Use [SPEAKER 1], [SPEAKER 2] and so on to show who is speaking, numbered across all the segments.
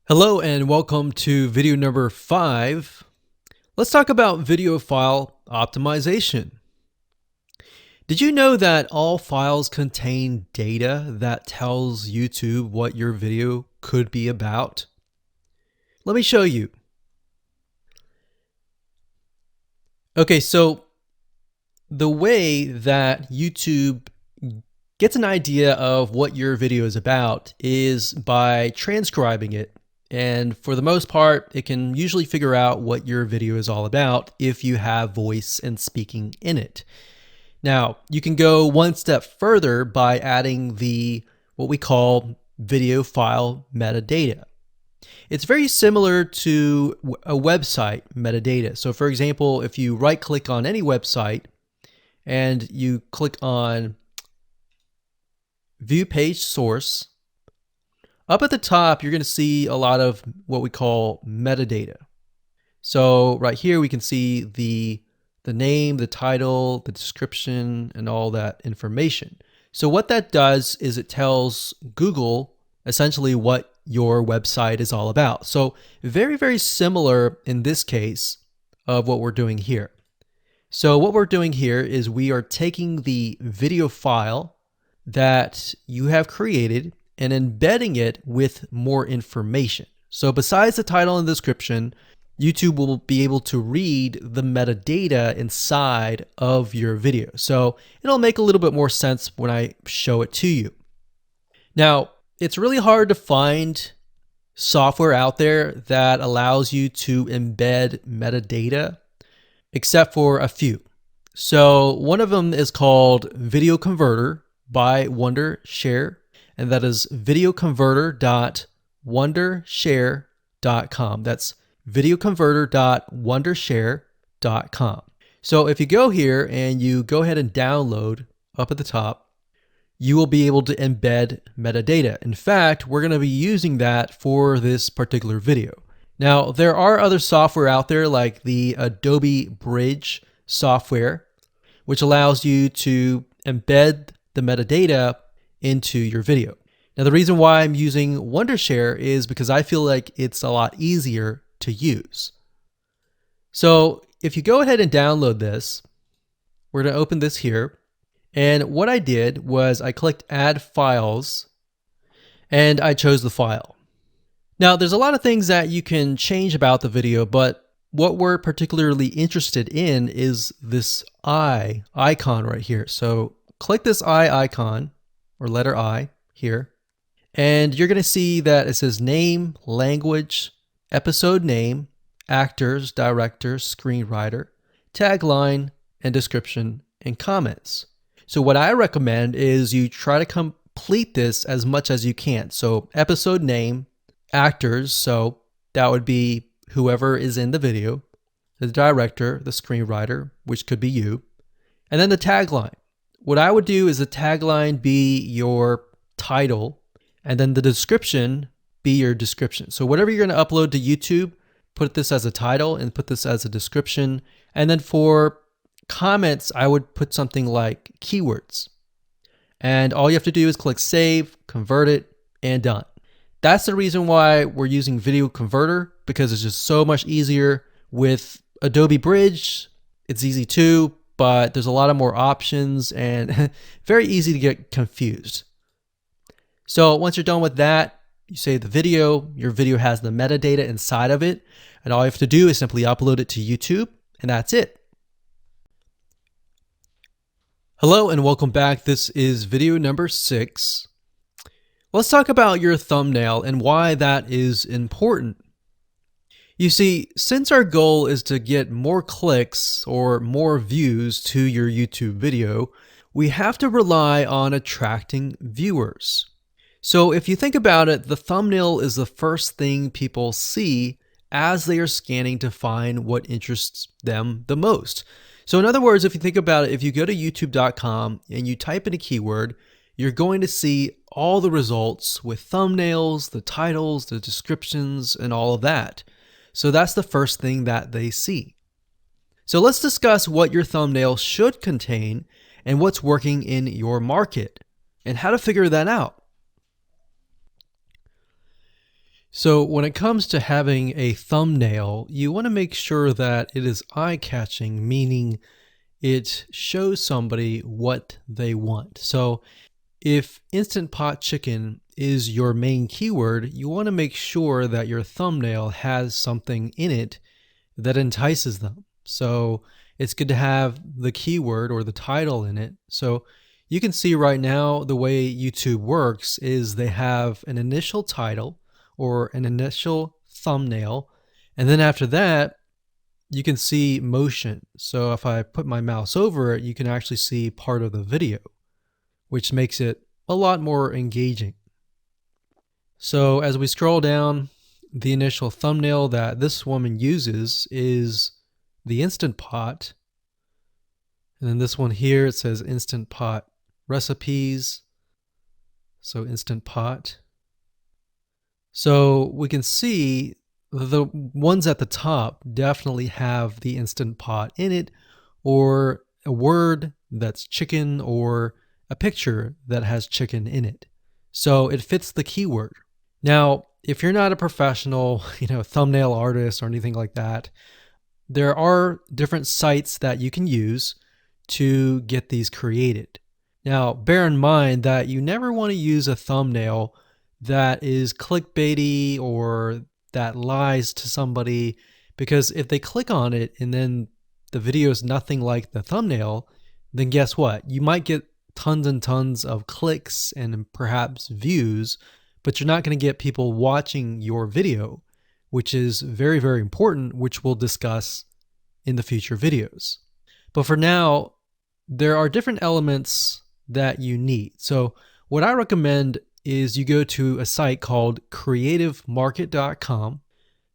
[SPEAKER 1] Hello and welcome to video number 5. Let's talk about video file optimization. Did you know that all files contain data that tells YouTube what your video could be about? Let me show you. Okay, so the way that YouTube gets an idea of what your video is about is by transcribing it. And for the most part, it can usually figure out what your video is all about if you have voice and speaking in it. Now, you can go one step further by adding what we call video file metadata. It's very similar to a website metadata. So for example, if you right click on any website and you click on View Page Source, up at the top, you're going to see a lot of what we call metadata. So right here, we can see the name, the title, the description, and all that information. So what that does is it tells Google essentially what your website is all about. So very, very similar in this case of what we're doing here. So what we're doing here is we are taking the video file that you have created and embedding it with more information. So besides the title and description, YouTube will be able to read the metadata inside of your video. So it'll make a little bit more sense when I show it to you. Now, it's really hard to find software out there that allows you to embed metadata, except for a few. So one of them is called Video Converter by Wondershare, and that is videoconverter.wondershare.com. That's videoconverter.wondershare.com. So if you go here and you go ahead and download up at the top, you will be able to embed metadata. In fact, we're going to be using that for this particular video. Now, there are other software out there like the Adobe Bridge software, which allows you to embed the metadata into your video. Now, the reason why I'm using Wondershare is because I feel like it's a lot easier to use. So if you go ahead and download this, we're going to open this here. And what I did was I clicked Add Files and I chose the file. Now, there's a lot of things that you can change about the video, but what we're particularly interested in is this eye icon right here. So click this eye icon or letter I here, and you're going to see that it says name, language, episode name, actors, director, screenwriter, tagline, and description and comments. So what I recommend is you try to complete this as much as you can. So episode name, actors, so that would be whoever is in the video, the director, the screenwriter, which could be you, and then the tagline. What I would do is the tagline be your title, and then the description be your description. So whatever you're going to upload to YouTube, put this as a title and put this as a description. And then for comments, I would put something like keywords. And all you have to do is click save, convert it, and done. That's the reason why we're using Video Converter, because it's just so much easier. With Adobe Bridge, it's easy too, but there's a lot of more options and very easy to get confused. So once you're done with that, you save the video, your video has the metadata inside of it, and all you have to do is simply upload it to YouTube, and that's it. Hello and welcome back. This is video number 6. Let's talk about your thumbnail and why that is important. You see, since our goal is to get more clicks or more views to your YouTube video, we have to rely on attracting viewers. So if you think about it, the thumbnail is the first thing people see as they are scanning to find what interests them the most. So in other words, if you think about it, if you go to youtube.com and you type in a keyword, you're going to see all the results with thumbnails, the titles, the descriptions, and all of that. So that's the first thing that they see. So let's discuss what your thumbnail should contain and what's working in your market and how to figure that out. So when it comes to having a thumbnail, you want to make sure that it is eye-catching, meaning it shows somebody what they want. So if Instant Pot Chicken is your main keyword, you want to make sure that your thumbnail has something in it that entices them. So it's good to have the keyword or the title in it. So you can see right now the way YouTube works is they have an initial title or an initial thumbnail, and then after that you can see motion. So if I put my mouse over it, you can actually see part of the video, which makes it a lot more engaging. So as we scroll down, the initial thumbnail that this woman uses is the Instant Pot. And then this one here, it says Instant Pot recipes. So Instant Pot. So we can see the ones at the top definitely have the Instant Pot in it, or a word that's chicken, or a picture that has chicken in it. So it fits the keyword. Now, if you're not a professional, thumbnail artist or anything like that, there are different sites that you can use to get these created. Now, bear in mind that you never want to use a thumbnail that is clickbaity or that lies to somebody, because if they click on it and then the video is nothing like the thumbnail, then guess what? You might get tons and tons of clicks and perhaps views, but you're not going to get people watching your video, which is very, very important, which we'll discuss in the future videos. But for now, there are different elements that you need. So what I recommend is you go to a site called creativemarket.com.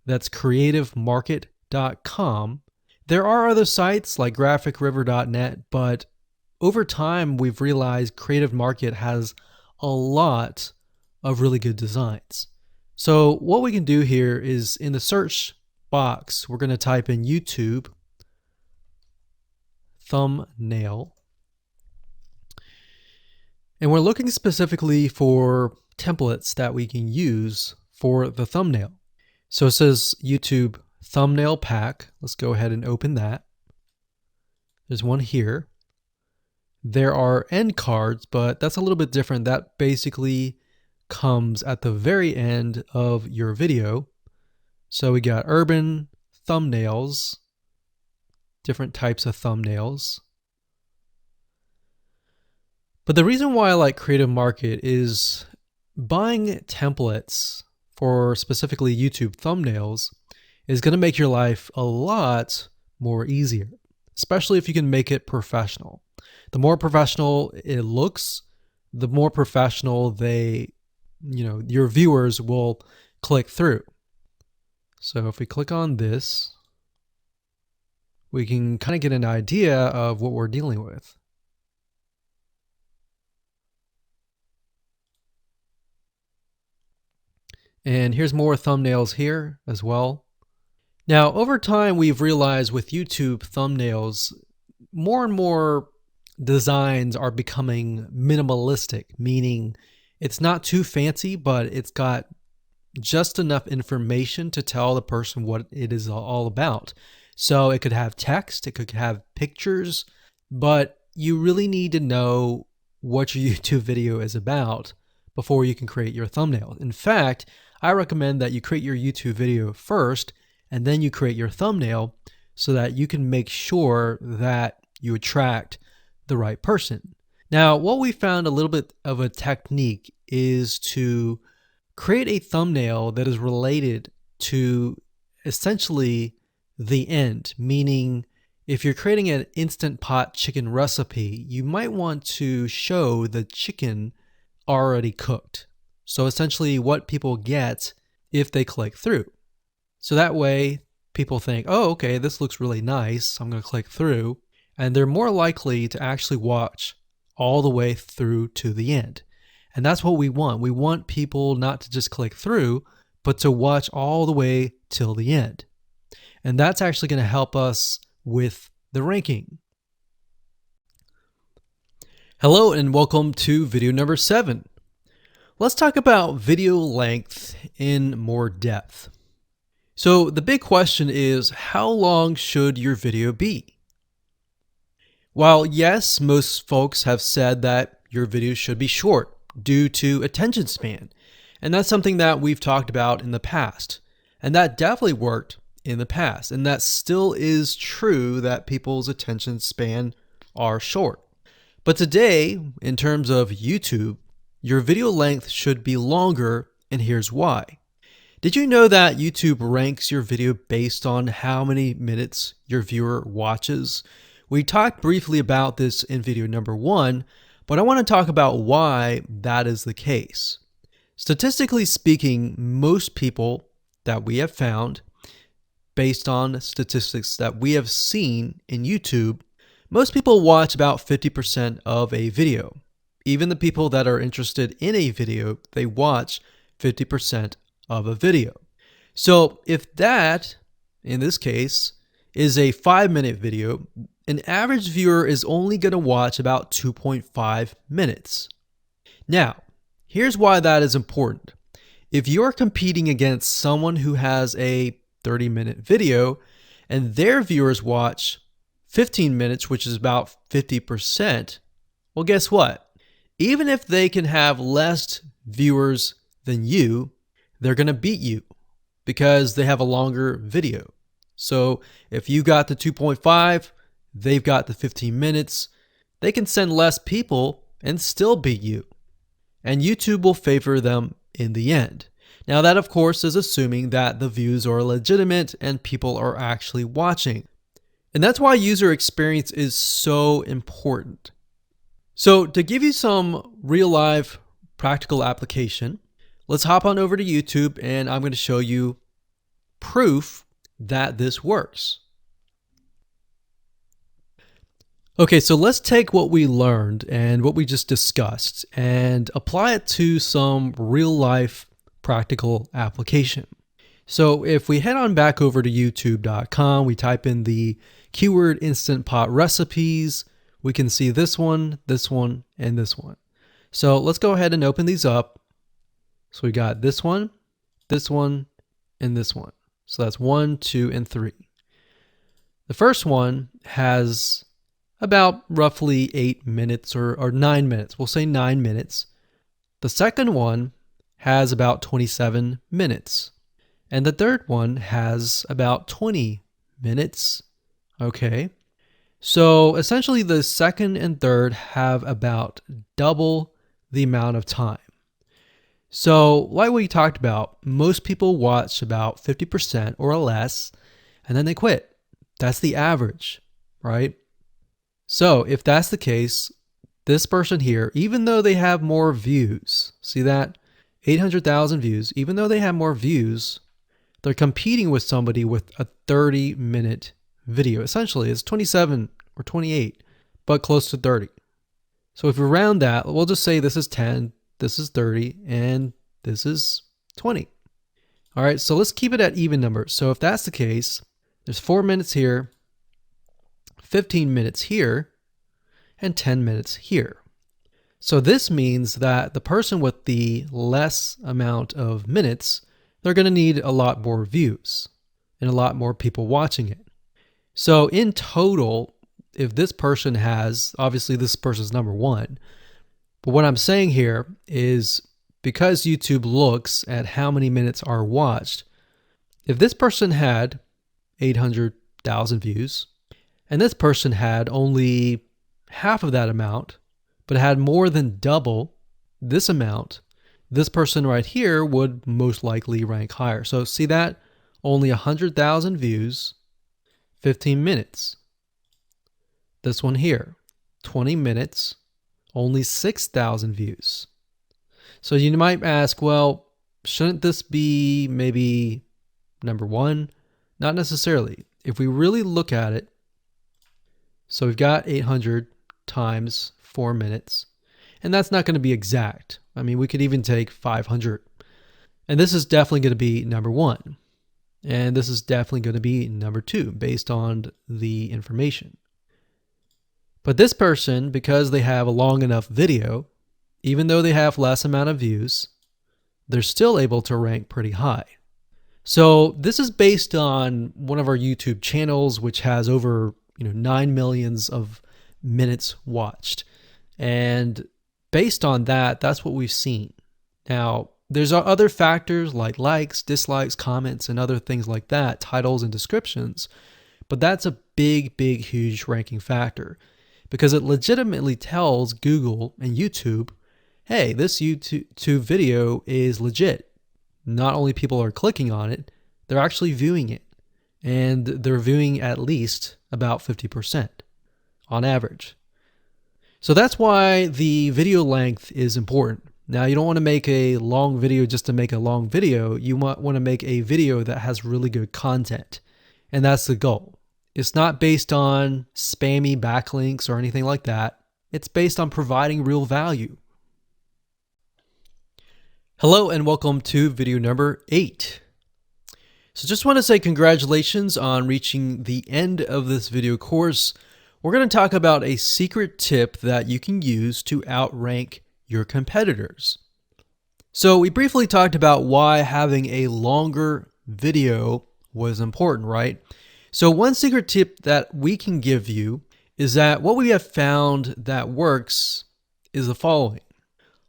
[SPEAKER 1] That's creativemarket.com. There are other sites like graphicriver.net, but over time we've realized Creative Market has a lot of really good designs. So what we can do here is in the search box, we're going to type in YouTube thumbnail. And we're looking specifically for templates that we can use for the thumbnail. So it says YouTube thumbnail pack. Let's go ahead and open that. There's one here. There are end cards, but that's a little bit different. That basically comes at the very end of your video. So we got urban thumbnails, different types of thumbnails. But the reason why I like Creative Market is buying templates for specifically YouTube thumbnails is going to make your life a lot more easier, especially if you can make it professional. The more professional it looks, the more professional your viewers will click through. So if we click on this, we can kind of get an idea of what we're dealing with. And here's more thumbnails here as well. Now, over time, we've realized with YouTube thumbnails, more and more designs are becoming minimalistic, meaning it's not too fancy, but it's got just enough information to tell the person what it is all about. So it could have text, it could have pictures, but you really need to know what your YouTube video is about before you can create your thumbnail. In fact, I recommend that you create your YouTube video first and then you create your thumbnail so that you can make sure that you attract the right person. Now, what we found a little bit of a technique is to create a thumbnail that is related to essentially the end, meaning if you're creating an Instant Pot chicken recipe, you might want to show the chicken already cooked. So essentially what people get if they click through. So that way people think, oh, okay, this looks really nice. I'm going to click through. And they're more likely to actually watch all the way through to the end. And that's what we want. We want people not to just click through, but to watch all the way till the end. And that's actually going to help us with the ranking. Hello and welcome to video number 7. let's talk about video length in more depth. So the big question is, how long should your video be? While yes, most folks have said that your video should be short due to attention span, and that's something that we've talked about in the past, and that definitely worked in the past, and that still is true that people's attention span are short. But today, in terms of YouTube, your video length should be longer, and here's why. Did you know that YouTube ranks your video based on how many minutes your viewer watches? We talked briefly about this in video number 1, but I want to talk about why that is the case. Statistically speaking, most people that we have found, based on statistics that we have seen in YouTube, most people watch about 50% of a video. Even the people that are interested in a video, they watch 50% of a video. So if that, in this case, is a 5-minute video, an average viewer is only going to watch about 2.5 minutes. Now, here's why that is important. If you're competing against someone who has a 30-minute video and their viewers watch 15 minutes, which is about 50%, well, guess what? Even if they can have less viewers than you, they're going to beat you because they have a longer video. So if you got the 2.5, they've got the 15 minutes, they can send less people and still beat you. And YouTube will favor them in the end. Now that, of course, is assuming that the views are legitimate and people are actually watching. And that's why user experience is so important. So to give you some real life practical application, let's hop on over to YouTube and I'm going to show you proof that this works. Okay, so let's take what we learned and what we just discussed and apply it to some real life practical application. So if we head on back over to youtube.com, we type in the keyword Instant Pot recipes, we can see this one, and this one. So let's go ahead and open these up. So we got this one, and this one. So that's 1, 2, and 3. The first one has about roughly 8 minutes or 9 minutes. We'll say 9 minutes. The second one has about 27 minutes. And the third one has about 20 minutes. Okay. So essentially the second and third have about double the amount of time. So like we talked about, most people watch about 50% or less, and then they quit. That's the average, right? So if that's the case, this person here, even though they have more views, see that? 800,000 views, even though they have more views, they're competing with somebody with a 30-minute video. Essentially, it's 27 or 28, but close to 30. So if we round that, we'll just say this is 10, this is 30, and this is 20. All right, so let's keep it at even numbers. So if that's the case, there's 4 minutes here, 15 minutes here, and 10 minutes here. So this means that the person with the less amount of minutes, they're going to need a lot more views and a lot more people watching it. So in total, if this person has, obviously this person's number 1, but what I'm saying here is because YouTube looks at how many minutes are watched, if this person had 800,000 views and this person had only half of that amount, but had more than double this amount, this person right here would most likely rank higher. So see that? Only 100,000 views, 15 minutes. This one here, 20 minutes, only 6,000 views. So you might ask, well, shouldn't this be maybe number 1? Not necessarily. If we really look at it, so we've got 800 times 4 minutes, and that's not going to be exact. I mean, we could even take 500. And this is definitely going to be number 1. And this is definitely going to be number 2 based on the information. But this person, because they have a long enough video, even though they have less amount of views, they're still able to rank pretty high. So this is based on one of our YouTube channels, which has over 9 million of minutes watched. And based on that, that's what we've seen. Now, there's other factors like likes, dislikes, comments, and other things like that, titles and descriptions. But that's a big, huge ranking factor because it legitimately tells Google and YouTube, hey, this YouTube video is legit. Not only people are clicking on it, they're actually viewing it. And they're viewing at least about 50% on average. So that's why the video length is important. Now, you don't want to make a long video just to make a long video. You want to make a video that has really good content. And that's the goal. It's not based on spammy backlinks or anything like that. It's based on providing real value. Hello and welcome to video number 8. So just want to say congratulations on reaching the end of this video course. We're going to talk about a secret tip that you can use to outrank your competitors. So we briefly talked about why having a longer video was important, right? So one secret tip that we can give you is that what we have found that works is the following.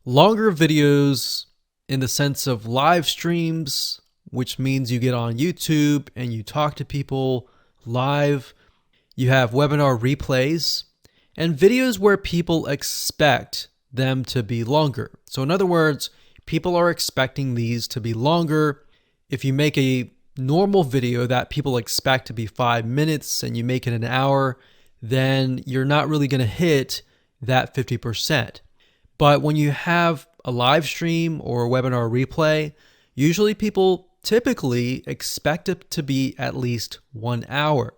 [SPEAKER 1] Longer videos in the sense of live streams, which means you get on YouTube and you talk to people live. You have webinar replays and videos where people expect them to be longer. So in other words, people are expecting these to be longer. If you make a normal video that people expect to be 5 minutes and you make it an hour, then you're not really going to hit that 50%. But when you have a live stream or a webinar replay, usually people typically expect it to be at least 1 hour.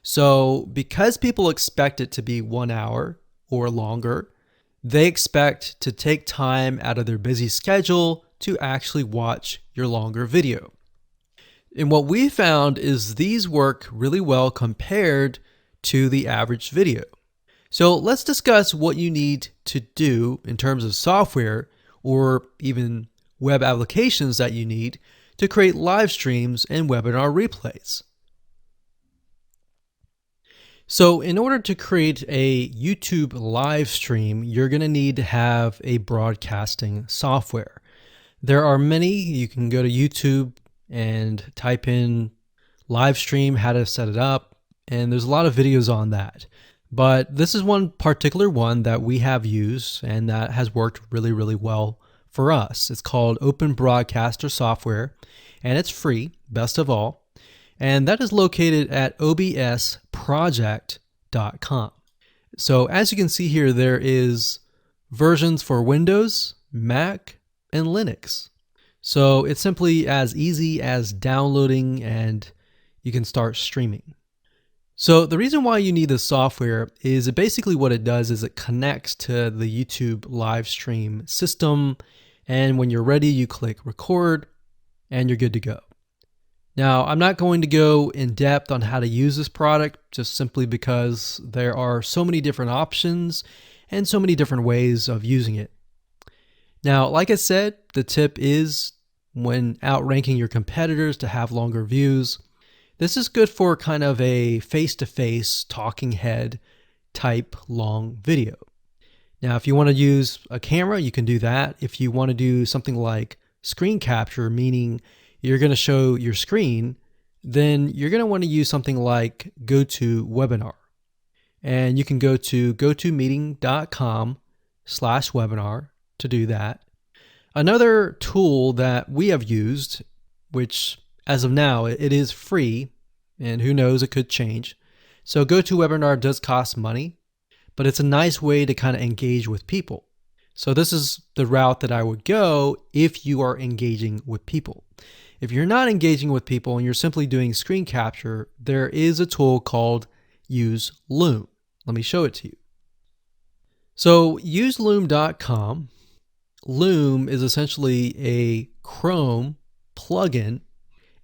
[SPEAKER 1] So because people expect it to be 1 hour or longer, they expect to take time out of their busy schedule to actually watch your longer video. And what we found is these work really well compared to the average video. So let's discuss what you need to do in terms of software or even web applications that you need to create live streams and webinar replays. So in order to create a YouTube live stream, you're going to need to have a broadcasting software. There are many. You can go to YouTube and type in live stream, how to set it up, and there's a lot of videos on that. But this is one particular one that we have used and that has worked really, really well for us. It's called Open Broadcaster Software, and it's free, best of all. And that is located at obsproject.com. So as you can see here, there is versions for Windows, Mac, and Linux. So it's simply as easy as downloading and you can start streaming. So the reason why you need this software is basically what it does is it connects to the YouTube live stream system. And when you're ready, you click record and you're good to go. Now, I'm not going to go in depth on how to use this product just simply because there are so many different options and so many different ways of using it. Now, like I said, the tip is when outranking your competitors to have longer views. This is good for kind of a face-to-face talking head type long video. Now, if you want to use a camera, you can do that. If you want to do something like screen capture, meaning you're going to show your screen, then you're going to want to use something like GoToWebinar. And you can go to gotomeeting.com/webinar to do that. Another tool that we have used, which as of now, it is free, and who knows, it could change. So GoToWebinar does cost money, but it's a nice way to kind of engage with people. So this is the route that I would go if you are engaging with people. If you're not engaging with people and you're simply doing screen capture, there is a tool called Use Loom. Let me show it to you. So useloom.com. Loom is essentially a Chrome plugin,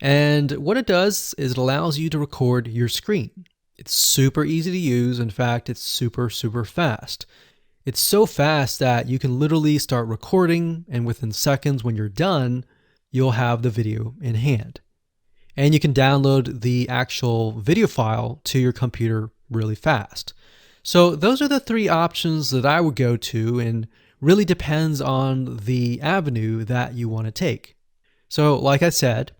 [SPEAKER 1] and what it does is it allows you to record your screen. It's super easy to use. In fact, it's super fast. It's so fast that you can literally start recording, and within seconds when you're done, you'll have the video in hand. And you can download the actual video file to your computer really fast. So those are the three options that I would go to, and really depends on the avenue that you want to take. So like I said,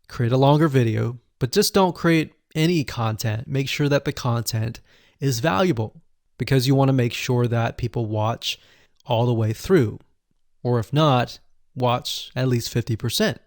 [SPEAKER 1] create a longer video, but just don't create any content. Make sure that the content is valuable, because you want to make sure that people watch all the way through, or if not, watch at least 50%.